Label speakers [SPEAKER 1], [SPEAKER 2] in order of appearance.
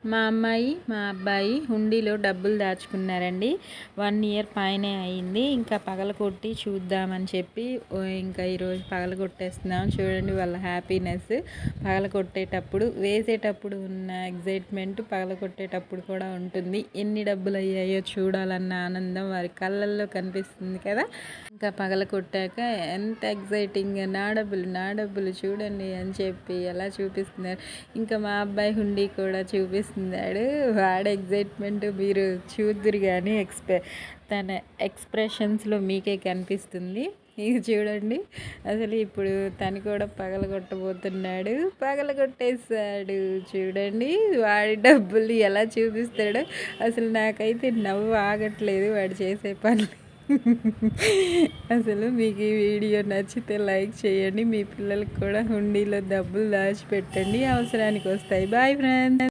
[SPEAKER 1] మా అమ్మాయి మా అబ్బాయి హుండీలో డబ్బులు దాచుకున్నారండి. 1 ఇయర్ పైనే అయింది. ఇంకా పగలగొట్టి చూద్దామని చెప్పి ఇంకా ఈరోజు పగలగొట్టేస్తున్నాం. చూడండి వాళ్ళ హ్యాపీనెస్. పగలగొట్టేటప్పుడు వేసేటప్పుడు ఉన్న ఎగ్జైట్మెంట్ పగలగొట్టేటప్పుడు కూడా ఉంటుంది. ఎన్ని డబ్బులు అయ్యాయో చూడాలన్న ఆనందం వారి కళ్ళల్లో కనిపిస్తుంది కదా. ఇంకా పగలగొట్టాక ఎంత ఎగ్జైటింగ్గా నా డబ్బులు చూడండి అని చెప్పి ఎలా చూపిస్తున్నారు. ఇంకా మా అబ్బాయి హుండీ కూడా చూపిస్తున్నాడు. వాడి ఎగ్జైట్మెంట్ మీరు చూద్దురు కానీ తన ఎక్స్ప్రెషన్స్లో మీకే కనిపిస్తుంది. ఇది చూడండి, అసలు ఇప్పుడు తను కూడా పగలగొట్టబోతున్నాడు. పగలగొట్టేశాడు. చూడండి వాడి డబ్బులు ఎలా చూపిస్తాడో. అసలు నాకైతే నవ్వు ఆగట్లేదు వాడు చేసే పని. అసలు మీకు ఈ వీడియో నచ్చితే లైక్ చేయండి. మీ పిల్లలకు కూడా హుండీలో డబ్బులు దాచిపెట్టండి, అవసరానికి వస్తాయి. Bye friends.